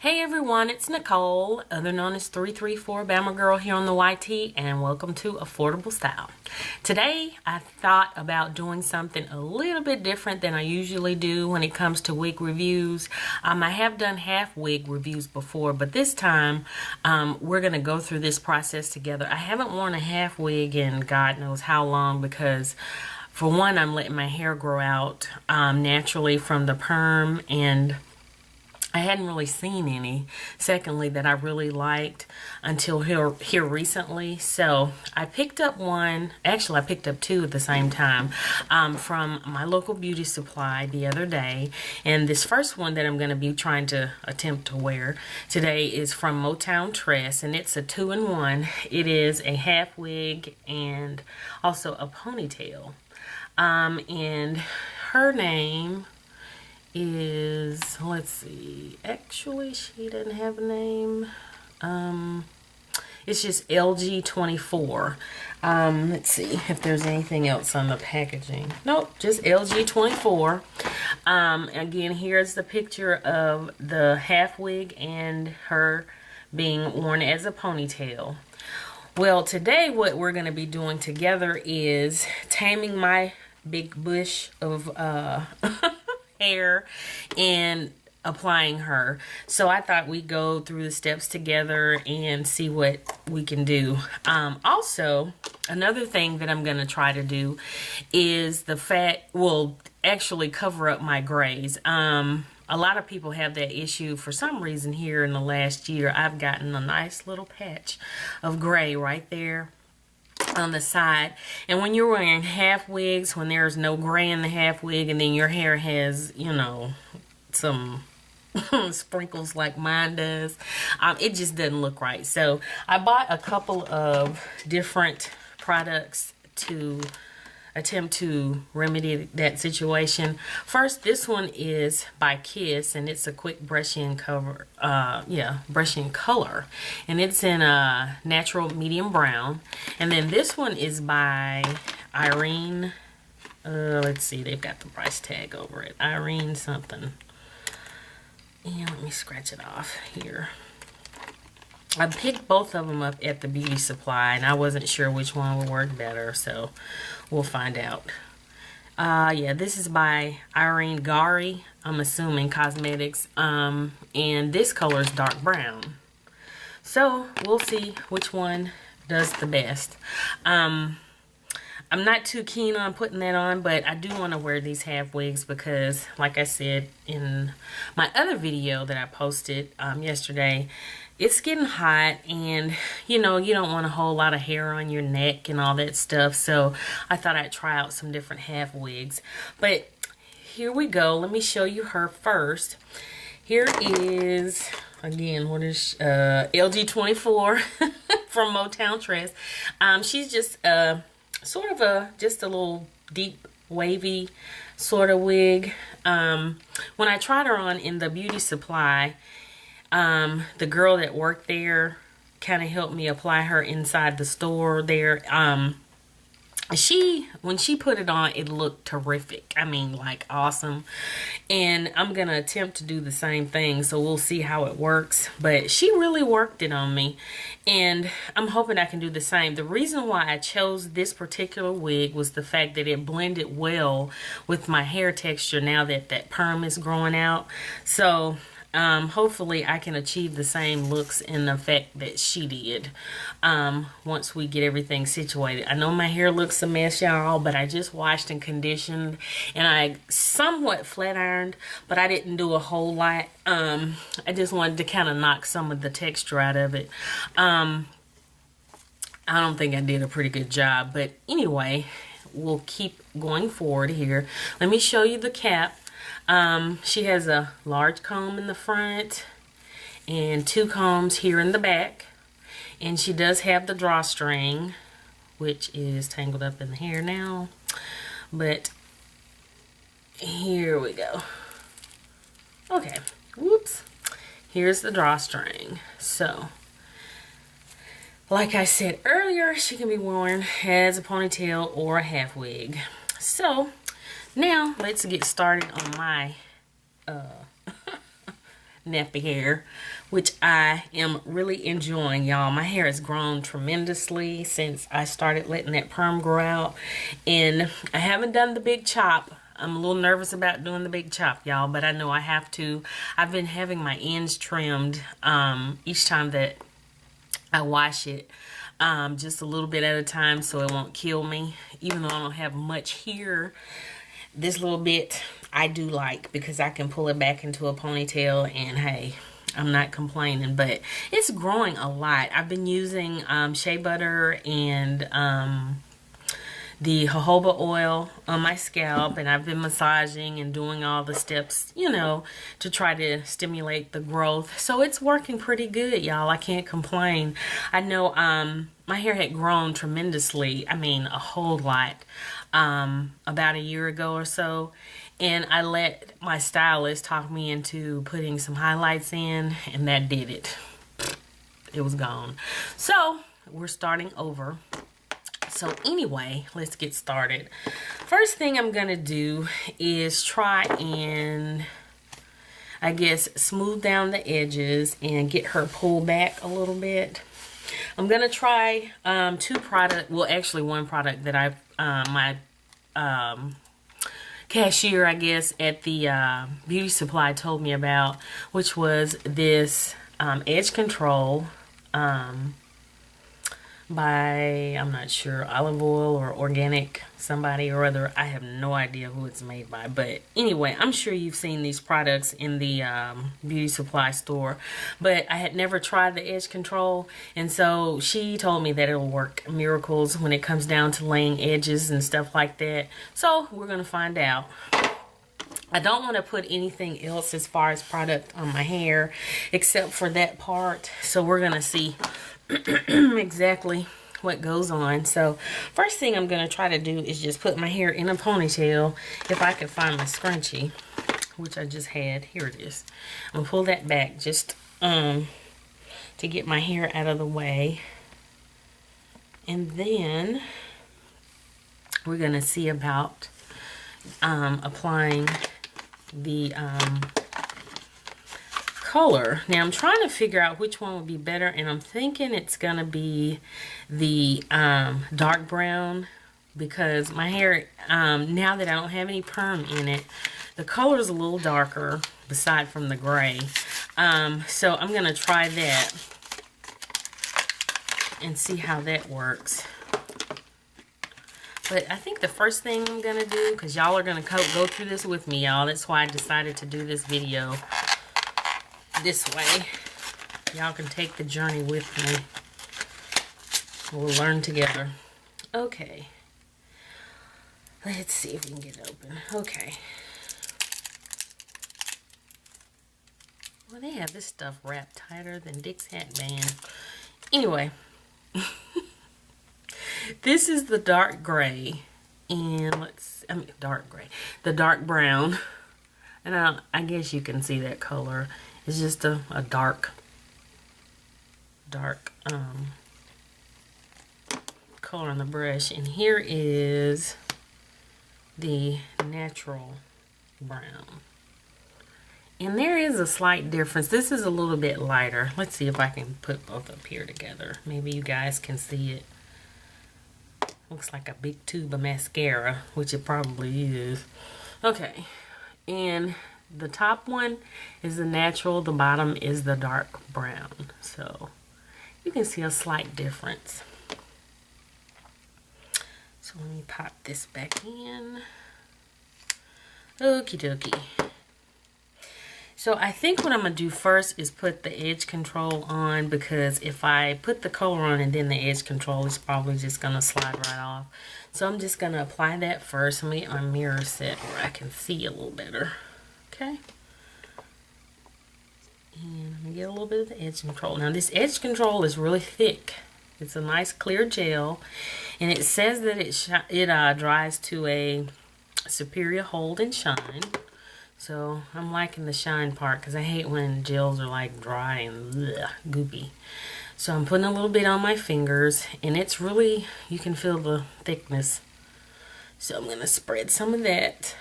Hey everyone, it's Nicole, other known as 334 Bama Girl here on the YT, and welcome to Affordable Style. Today, I thought about doing something a little bit different than I usually do when it comes to wig reviews. I have done half wig reviews before, but this time, we're going to go through this process together. I haven't worn a half wig in God knows how long because for one, I'm letting my hair grow out naturally from the perm, and I hadn't really seen any, secondly, that I really liked until here recently. So I picked up one, actually I picked up two at the same time, from my local beauty supply the other day. And this first one that I'm going to be trying to attempt to wear today is from Motown Tress, and it's a 2-in-1. It is a half wig and also a ponytail. And her name is, let's see, actually she doesn't have a name. It's just LG-24. Let's see if there's anything else on the packaging. Nope, just LG-24. Again, here's the picture of the half wig and her being worn as a ponytail. Well, today what we're going to be doing together is taming my big bush of hair and applying her. So I thought we'd go through the steps together and see what we can do. Also, another thing that I'm going to try to do is actually cover up my grays. A lot of people have that issue. For some reason here in the last year, I've gotten a nice little patch of gray right there on the side. And when you're wearing half wigs, when there's no gray in the half wig and then your hair has, you know, some sprinkles like mine does, it just doesn't look right. So I bought a couple of different products to attempt to remedy that situation. First, this one is by Kiss, and it's a quick brush-in color, and it's in a natural medium brown. And then this one is by Irene. Let's see, they've got the price tag over it. Irene something. And let me scratch it off here. I picked both of them up at the beauty supply, and I wasn't sure which one would work better, so we'll find out. Yeah, this is by Irene Gari, I'm assuming cosmetics, and this color is dark brown. So we'll see which one does the best. I'm not too keen on putting that on, but I do want to wear these half wigs because, like I said in my other video that I posted yesterday, it's getting hot, and you know, you don't want a whole lot of hair on your neck and all that stuff. So I thought I'd try out some different half wigs. But here we go. Let me show you her first. Here is, again, what is LG-24 from Motown Tress. She's just sort of just a little deep wavy sort of wig. When I tried her on in the beauty supply, the girl that worked there kind of helped me apply her inside the store there. When she put it on, it looked terrific. I mean, like awesome. And I'm going to attempt to do the same thing, so we'll see how it works. But she really worked it on me, and I'm hoping I can do the same. The reason why I chose this particular wig was the fact that it blended well with my hair texture now that that perm is growing out. So hopefully I can achieve the same looks and effect that she did once we get everything situated. I know my hair looks a mess, y'all, but I just washed and conditioned, and I somewhat flat ironed, but I didn't do a whole lot. I just wanted to kind of knock some of the texture out of it. I don't think I did a pretty good job, but anyway, we'll keep going forward here. Let me show you the cap. She has a large comb in the front and two combs here in the back. And she does have the drawstring, which is tangled up in the hair now. But here we go. Okay, whoops. Here's the drawstring. So, like I said earlier, she can be worn as a ponytail or a half wig. So, now let's get started on my nappy hair, which I am really enjoying, y'all. My hair has grown tremendously since I started letting that perm grow out, and I haven't done the big chop. I'm a little nervous about doing the big chop, y'all, but I know I have to. I've been having my ends trimmed each time that I wash it, just a little bit at a time so it won't kill me. Even though I don't have much here, this little bit I do like because I can pull it back into a ponytail, and hey, I'm not complaining, but it's growing a lot. I've been using shea butter and the jojoba oil on my scalp, and I've been massaging and doing all the steps, you know, to try to stimulate the growth. So it's working pretty good, y'all. I can't complain. I know my hair had grown tremendously, I mean a whole lot, about a year ago or so, and I let my stylist talk me into putting some highlights in, and that did it. It was gone. So we're starting over. So anyway, let's get started. First thing I'm gonna do is try and, I guess, smooth down the edges and get her pulled back a little bit. I'm gonna try two products, well actually one product that my cashier, I guess, at the beauty supply told me about, which was this edge control by, I'm not sure, olive oil or organic somebody or other. I have no idea who it's made by, but anyway, I'm sure you've seen these products in the beauty supply store, but I had never tried the edge control, and so she told me that it'll work miracles when it comes down to laying edges and stuff like that. So we're gonna find out. I don't want to put anything else as far as product on my hair except for that part, so we're gonna see exactly what goes on. So first thing I'm going to try to do is just put my hair in a ponytail, if I can find my scrunchie, which I just had. Here it is. I'm going to pull that back just to get my hair out of the way, and then we're going to see about applying the color. Now I'm trying to figure out which one would be better, and I'm thinking it's gonna be the dark brown, because my hair, now that I don't have any perm in it, the color is a little darker aside from the gray. So I'm gonna try that and see how that works. But I think the first thing I'm gonna do, because y'all are gonna go through this with me, y'all, that's why I decided to do this video this way. Y'all can take the journey with me. We'll learn together. Okay. Let's see if we can get it open. Okay. Well, they have this stuff wrapped tighter than Dick's hat band. Anyway. This is the dark gray. And dark gray. The dark brown. And I guess you can see that color. It's just a dark color on the brush. And here is the natural brown. And there is a slight difference. This is a little bit lighter. Let's see if I can put both up here together. Maybe you guys can see it. Looks like a big tube of mascara, which it probably is. Okay. And the top one is the natural, the bottom is the dark brown. So you can see a slight difference. So let me pop this back in. Okie dokie. So I think what I'm going to do first is put the edge control on, because if I put the color on and then the edge control, it's probably just going to slide right off. So I'm just going to apply that first. Let me get my mirror set where I can see a little better. Okay. And I'm going to get a little bit of the edge control. Now this edge control is really thick. It's a nice clear gel. And it says that it dries to a superior hold and shine. So I'm liking the shine part, because I hate when gels are like dry and goopy. So I'm putting a little bit on my fingers, and it's really, you can feel the thickness. So I'm going to spread some of that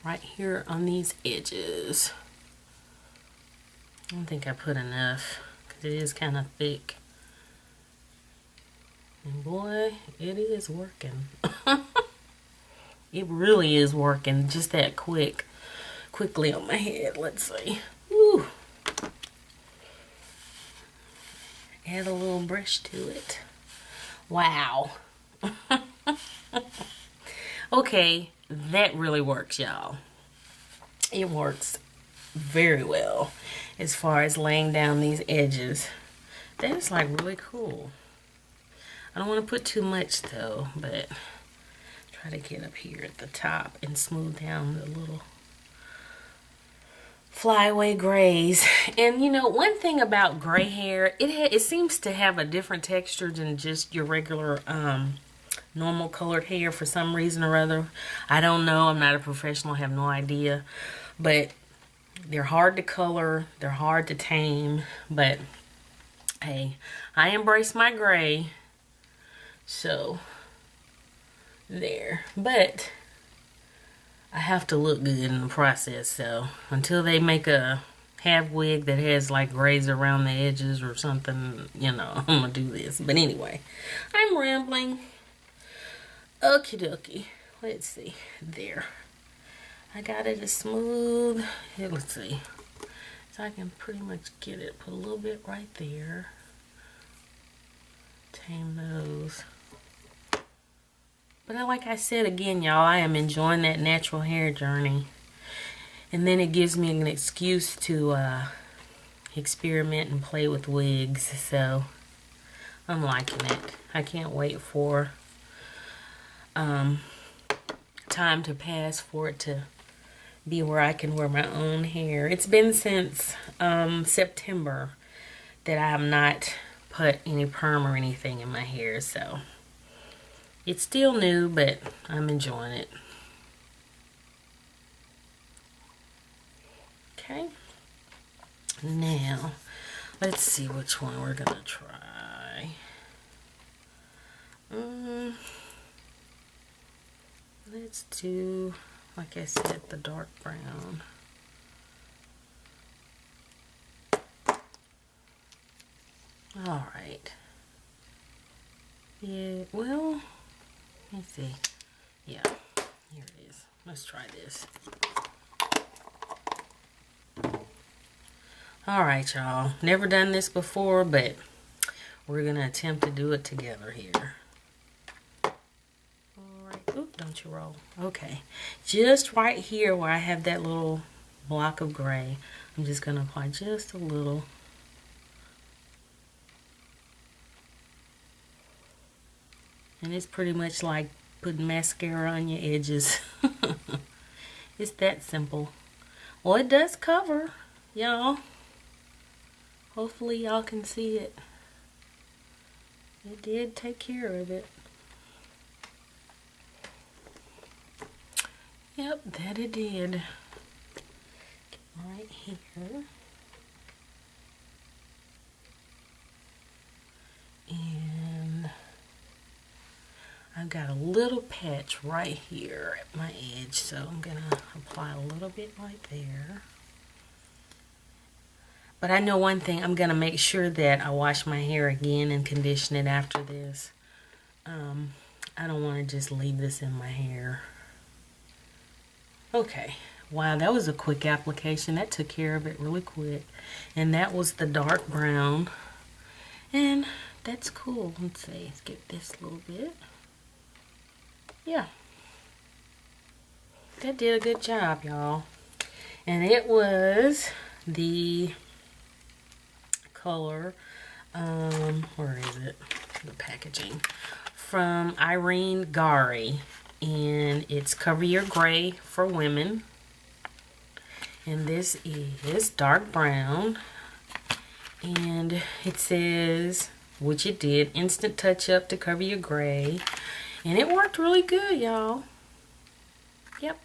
right here on these edges. I don't think I put enough because it is kind of thick. And boy, it is working. It really is working just that quickly on my head. Let's see. Woo. Add a little brush to it. Wow. Okay, that really works, y'all. It works very well as far as laying down these edges. That is like really cool. I don't want to put too much though, but try to get up here at the top and smooth down the little flyaway grays. And you know, one thing about gray hair, it seems to have a different texture than just your regular normal colored hair for some reason or other. I don't know. I'm not a professional. I have no idea. But they're hard to color. They're hard to tame. But hey, I embrace my gray. So there. But I have to look good in the process. So until they make a half wig that has like grays around the edges or something, you know, I'm gonna do this. But anyway, I'm rambling. Okie dokie. Let's see. There. I got it as smooth. Here, let's see. So I can pretty much get it. Put a little bit right there. Tame those. But like I said again, y'all, I am enjoying that natural hair journey. And then it gives me an excuse to experiment and play with wigs. So I'm liking it. I can't wait for time to pass for it to be where I can wear my own hair. It's been since September that I have not put any perm or anything in my hair, so it's still new, but I'm enjoying it. Okay, now let's see which one we're gonna try. Let's do, like I said, the dark brown. All right. Yeah, well, let's see. Yeah, here it is. Let's try this. All right, y'all. Never done this before, but we're going to attempt to do it together here. Oop, don't you roll. Okay. Just right here where I have that little block of gray, I'm just going to apply just a little. And it's pretty much like putting mascara on your edges. It's that simple. Well, it does cover, y'all. Hopefully y'all can see it. It did take care of it. Yep, that it did. Right here. And I've got a little patch right here at my edge, so I'm gonna apply a little bit right there. But I know one thing, I'm gonna make sure that I wash my hair again and condition it after this. I don't want to just leave this in my hair. Okay, wow, that was a quick application. That took care of it really quick. And that was the dark brown. And that's cool. Let's see, let's get this a little bit. Yeah. That did a good job, y'all. And it was the color, where is it? The packaging. From Irene Gary. And it's Cover Your Gray for women. And this is dark brown. And it says, which it did, instant touch up to cover your gray. And it worked really good, y'all. Yep.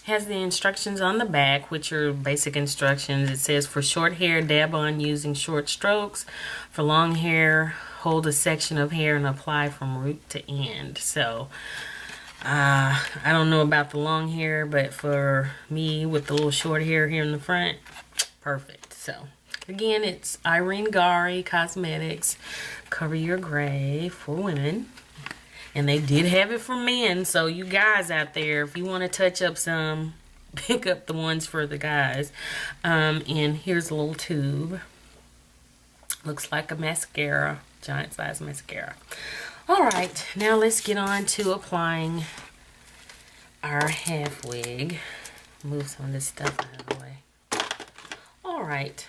Has the instructions on the back, which are basic instructions. It says, for short hair, dab on using short strokes. For long hair, hold a section of hair and apply from root to end. So, I don't know about the long hair, but for me with the little short hair here in the front, perfect. So, Again, it's Irene Gari Cosmetics Cover Your Gray for women. And they did have it for men. So you guys out there, if you want to touch up some, pick up the ones for the guys. And here's a little tube. Looks like a mascara. Giant size mascara. Alright, now let's get on to applying our half wig. Move some of this stuff out of the way. Alright.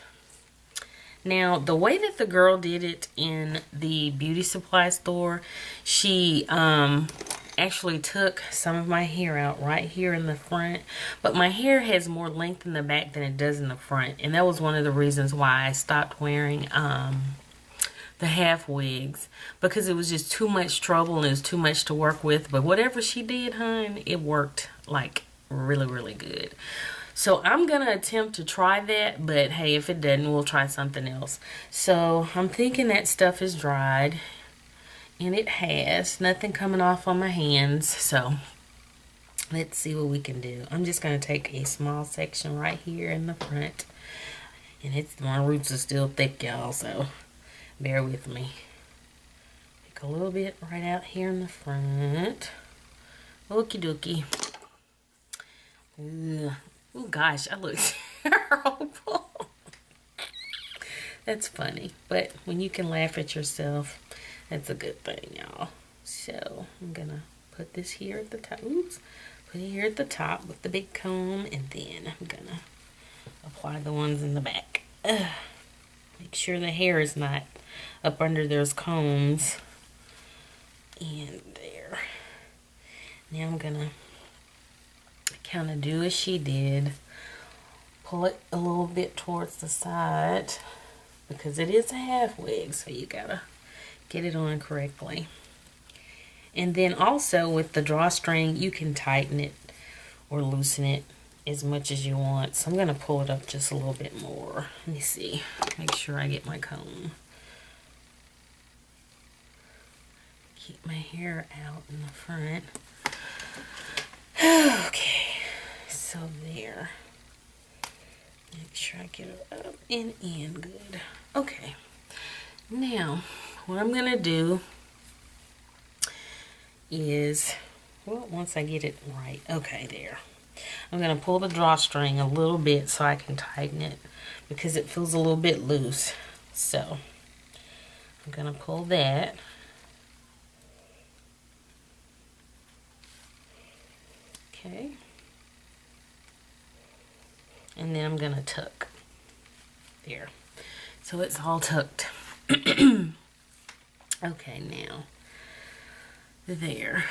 Now, the way that the girl did it in the beauty supply store, she actually took some of my hair out right here in the front. But my hair has more length in the back than it does in the front. And that was one of the reasons why I stopped wearing the half wigs, because it was just too much trouble and it was too much to work with. But whatever she did, hun, it worked like really, really good. So I'm going to attempt to try that, but hey, if it doesn't, we'll try something else. So I'm thinking that stuff is dried, and it has. Nothing coming off on my hands, so let's see what we can do. I'm just going to take a small section right here in the front, and my roots are still thick, y'all, so bear with me. Pick a little bit right out here in the front. Okie dokie. Oh gosh, I look terrible. That's funny, but when you can laugh at yourself, that's a good thing, y'all. So I'm gonna put this here at the top. Oops, put it here at the top with the big comb, and then I'm gonna apply the ones in the back. Make sure the hair is not up under those combs. And there. Now I'm gonna kind of do as she did. Pull it a little bit towards the side, because it is a half wig, so you gotta get it on correctly. And then also with the drawstring, you can tighten it or loosen it as much as you want. So I'm gonna pull it up just a little bit more. Let me see. Make sure I get my comb. Keep my hair out in the front. Okay, so there. Make sure I get it up and in good. Okay, now what I'm gonna do is, well, once I get it right, okay, there. I'm gonna pull the drawstring a little bit so I can tighten it, because it feels a little bit loose. So I'm gonna pull that. Okay. And then I'm gonna tuck. There. So it's all tucked. Okay, now. There.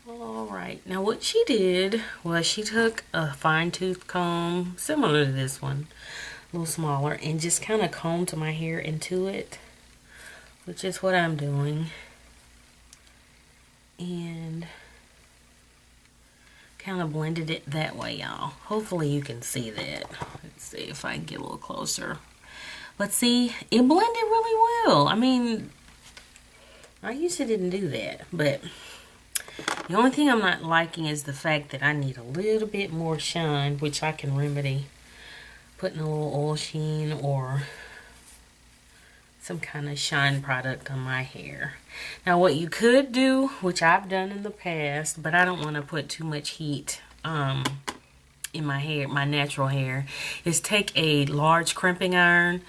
Alright, now what she did was she took a fine tooth comb, similar to this one, a little smaller, and just kind of combed my hair into it, which is what I'm doing. And kind of blended it that way, y'all. Hopefully you can see that. Let's see if I can get a little closer. But see, it blended really well. I mean, I usually didn't do that, but the only thing I'm not liking is the fact that I need a little bit more shine, which I can remedy putting a little oil sheen or some kind of shine product on my hair. Now what you could do, which I've done in the past, but I don't want to put too much heat in my hair, my natural hair, is take a large crimping iron.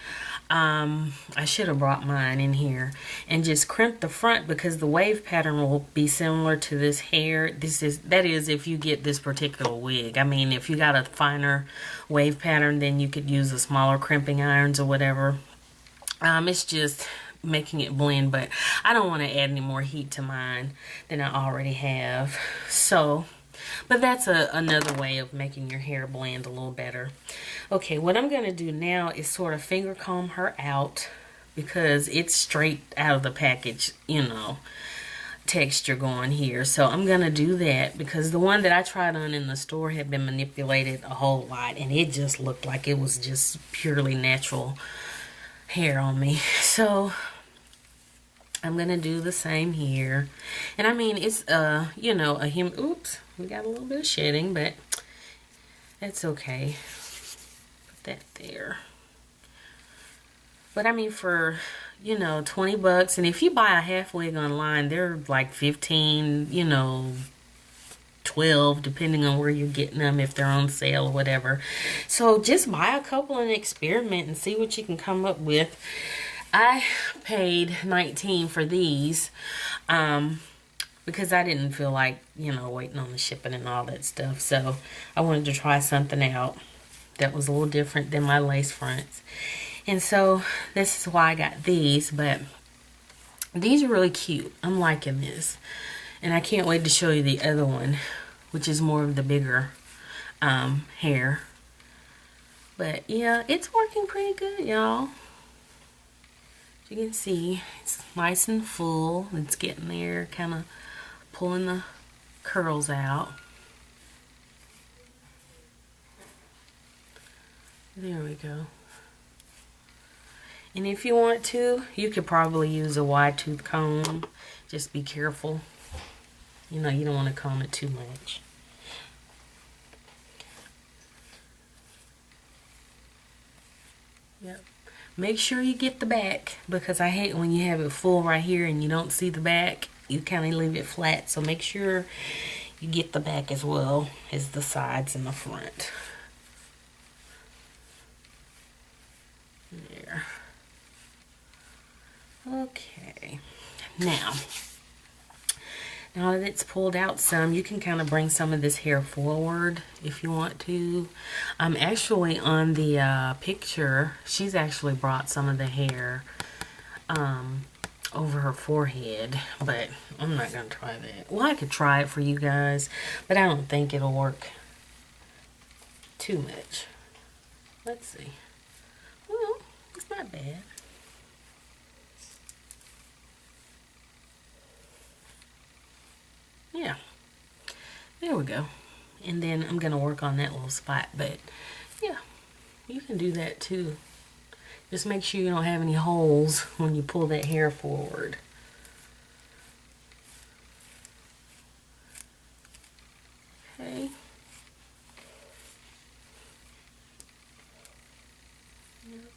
I should have brought mine in here, and just crimp the front, because the wave pattern will be similar to this hair. That is if you get this particular wig. I mean, if you got a finer wave pattern, then you could use the smaller crimping irons or whatever. It's just making it blend, but I don't want to add any more heat to mine than I already have. So, but that's another way of making your hair blend a little better. Okay, what I'm going to do now is sort of finger comb her out, because it's straight out of the package, you know, texture going here. So I'm going to do that, because the one that I tried on in the store had been manipulated a whole lot, and it just looked like it was just purely natural hair on me. So I'm gonna do the same here. And I mean, it's you know, a human, oops, we got a little bit of shedding, but That's okay. Put that there. But I mean, for, you know, 20 bucks, and if you buy a half wig online, they're like 15, you know, 12, depending on where you're getting them, if they're on sale or whatever. So just buy a couple and experiment and see what you can come up with. I paid $19 for these because I didn't feel like, you know, waiting on the shipping and all that stuff. So I wanted to try something out that was a little different than my lace fronts. And so this is why I got these, but these are really cute. I'm liking this. And I can't wait to show you the other one, which is more of the bigger hair. But yeah, it's working pretty good, y'all. As you can see, it's nice and full. It's getting there, kind of pulling the curls out. There we go. And if you want to, you could probably use a wide tooth comb. Just be careful. You know, you don't want to comb it too much. Yep. Make sure you get the back, because I hate when you have it full right here and you don't see the back. You kind of leave it flat. So make sure you get the back as well as the sides and the front. There. Okay. Now that it's pulled out some, you can kind of bring some of this hair forward if you want to. Actually, on the picture, she's actually brought some of the hair over her forehead, but I'm not going to try that. Well, I could try it for you guys, but I don't think it'll work too much. Let's see. Well, it's not bad. Yeah, there we go. And then I'm going to work on that little spot, but yeah, you can do that too. Just make sure you don't have any holes when you pull that hair forward. Okay.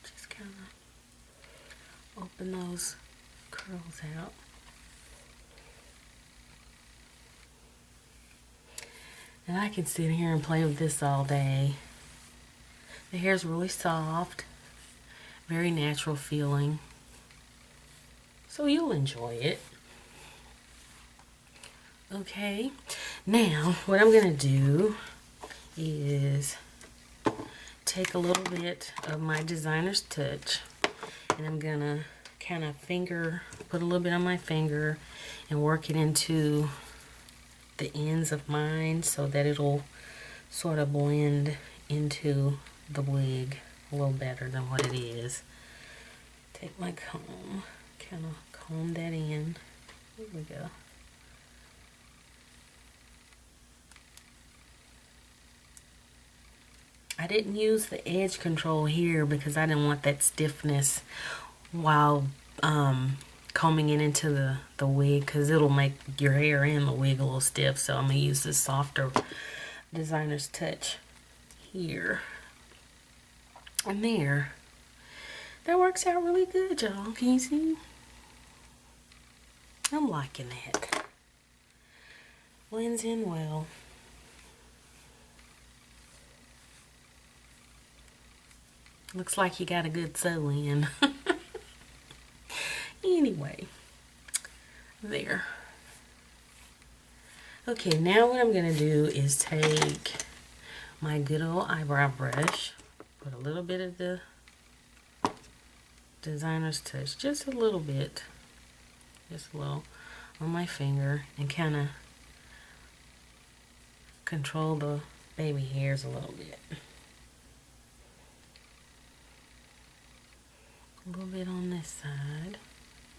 Just kind of open those curls out. And I can sit here and play with this all day. The hair's really soft, very natural feeling. So you'll enjoy it. Okay, now what I'm going to do is take a little bit of my designer's touch, and I'm going to kind of put a little bit on my finger and work it into the ends of mine so that it'll sort of blend into the wig a little better than what it is. Take my comb, kind of comb that in. There we go. I didn't use the edge control here because I didn't want that stiffness while combing it into the wig, because it'll make your hair and the wig a little stiff. So I'm going to use this softer designer's touch here. And there. That works out really good, y'all. Can you see? I'm liking that. Blends in well. Looks like you got a good sew in. Anyway, there. Okay, now what I'm going to do is take my good old eyebrow brush, put a little bit of the designer's touch, just a little bit, just a little on my finger, and kind of control the baby hairs a little bit. A little bit on this side.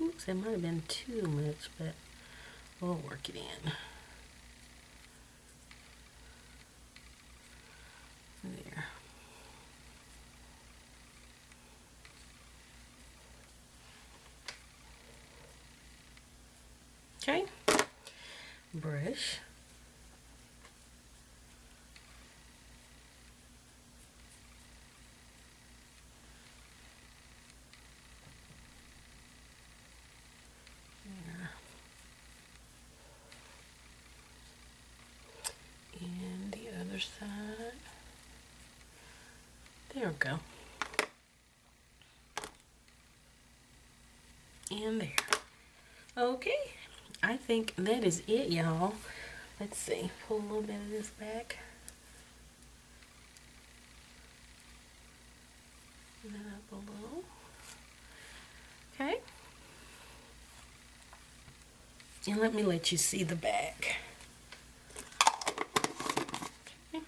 Oops, it might have been too much, but we'll work it in. There. Okay. Brush. we go. And there. Okay, I think that is it, y'all. Let's see, pull a little bit of this back. That up a little. Okay. And let you see the back. Okay.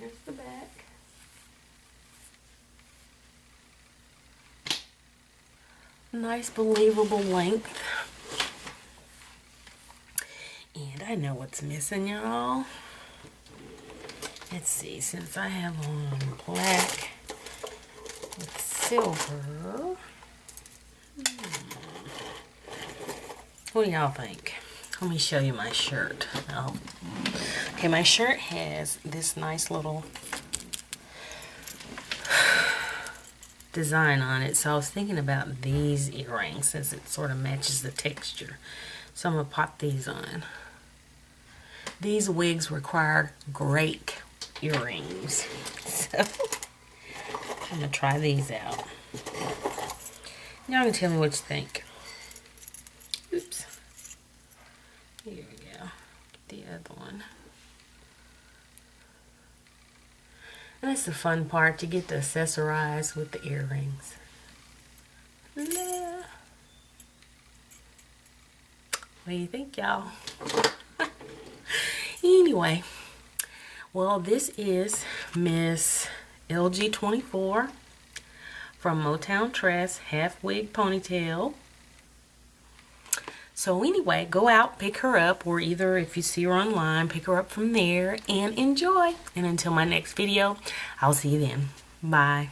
Here's the back. Nice, believable length. And I know what's missing, y'all. Let's see, since I have on black with silver. What do y'all think? Let me show you my shirt. Oh. Okay, my shirt has this nice little design on it, so I was thinking about these earrings since it sort of matches the texture. So I'm gonna pop these on. These wigs require great earrings, so I'm gonna try these out. Y'all can tell me what you think. Oops. Here we go. Get the other one. And that's the fun part, you get to accessorize with the earrings. Nah. What do you think, y'all? Anyway, well, this is Miss LG-24 from Motown Tress, half wig ponytail. So anyway, go out, pick her up, or either if you see her online, pick her up from there and enjoy. And until my next video, I'll see you then. Bye.